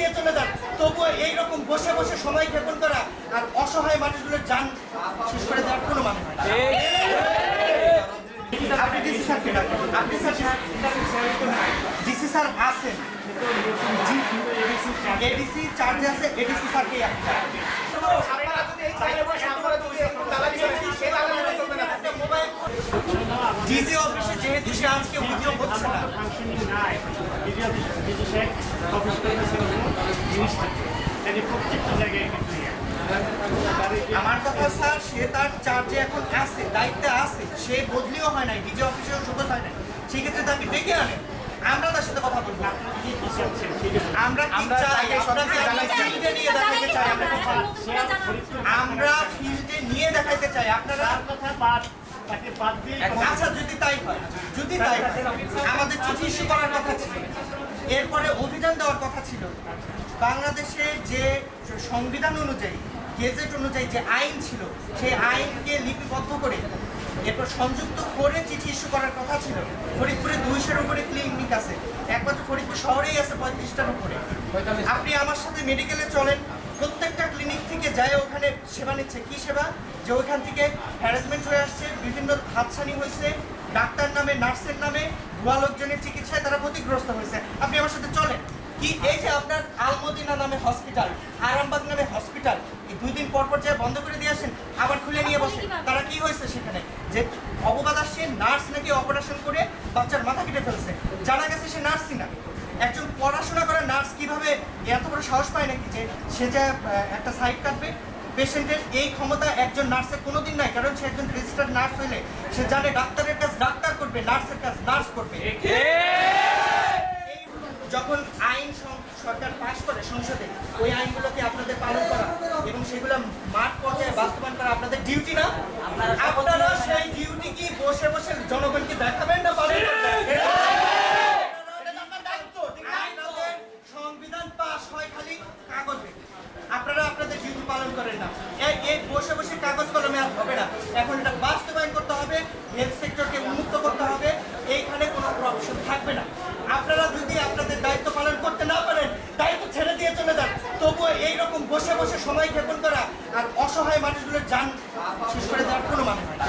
দিয়ে চলে যান, তবুও এইরকম বসে বসে সময় ক্ষেপণ করা আর অসহায় মানুষগুলোর জান শেষ করে দেওয়ার কোনো মানে হয় না। আপনি ডিসি স্যারকে ডাকেন, আপনি ডিসি স্যার আছেন, এডিসি চার্জে আছে, এডিসি স্যারকে ডিসি অফিসে যেহেতু সে আজকে উদ্যোগ হচ্ছে না, আমার কথা স্যার সে তার চার্জে এখন আছে, দায়িত্বে আছে, সে বদলিও হয় নাই, ডিজি অফিসেও সুযোগ হয় নাই, সেক্ষেত্রে তাকে ডেকে আনেন, আমরা তার সাথে কথা বলবো। আমরা কি চাই? ফিল্ডে নিয়ে দেখাইতে চাই, আমরা ফিল্ডে নিয়ে দেখাইতে চাই। আপনারা আচ্ছা যদি তাই হয়, যদি তাই হয়, আমাদের চিঠি ইস্যু করার কথা ছিল, এরপরে অভিযান দেওয়ার কথা ছিল, বাংলাদেশের যে সংবিধান অনুযায়ী গেজেট অনুযায়ী যে আইন ছিল সেই আইনকে লিপিবদ্ধ করে এরপর সংযুক্ত করে চিঠি ইস্যু করার কথা ছিল। ফরিদপুরে 200-এর উপরে ক্লিনিক আছে, একমাত্র ফরিদপুর শহরেই আছে 35টার উপরে। আপনি আমার সাথে মেডিকেলে চলেন, প্রত্যেকটা ক্লিনিক থেকে যায় ওখানে সেবা নিচ্ছে। কি সেবা? যে ওইখান থেকে হ্যারাসমেন্ট হয়ে আসছে, বিভিন্ন হাতছানি হয়েছে, ডাক্তার নামে নার্সের নামে ভুয়া লোকজনের চিকিৎসায় তারা ক্ষতিগ্রস্ত হয়েছে। আপনি আমার সাথে চলেন। কি এই যে আপনার আলমদিনা নামে হসপিটাল, আরামবাগ নামে হসপিটাল, এই 2 দিন পর পর যায় বন্ধ করে দিয়ে আসেন, আবার খুলে নিয়ে বসেন। তারা কি হয়েছে সেখানে? যে অপবাদ আসছে, নার্স নাকি অপারেশন করে বাচ্চার মাথা কেটে ফেলছে, জানা গেছে সে নার্সই না। একজন পড়াশোনা করা নার্স কিভাবে এত বড় সাহস পায় নাকি যে সে যে একটা সাইড কাটবে? পেশেন্টের এই ক্ষমতা একজন নার্সের কোনোদিন নাই, কারণ সে একজন রেজিস্টার্ড নার্স হইলে সে জানে ডাক্তারের কাজ ডাক্তার করবে, নার্সের কাজ নার্স করবে। যখন আইন সরকার পাশ করে সংসদে, ওই আইনগুলোকে আপনাদের পালন করা এবং সেগুলো মাঠ পর্যায়ে বাস্তবায়ন করা আপনাদের ডিউটি না? আপনারা সেই ডিউটি কি বসে বসে জনগণকে দেখাবেন না পালন করবেন? সংবিধান পাশ হয় খালি কাগজে, আপনারা আপনাদের ডিউটি পালন করেন না। এই বসে বসে কাগজ কলমে আর হবে না, এখন এটা বাস্তবায়ন করতে হবে, হেলথ সেক্টরকে উন্মুক্ত করতে হবে, এইখানে কোনো অপশন থাকবে না। আপনারা যদি আপনাদের দায়িত্ব পালন করতে না পারেন, দায়িত্ব ছেড়ে দিয়ে চলে যান, তবুও এইরকম বসে বসে সময় ক্ষেপণ করা আর অসহায় মানুষগুলোর জান শেষ করে দেওয়ার কোনো মানে হয় না।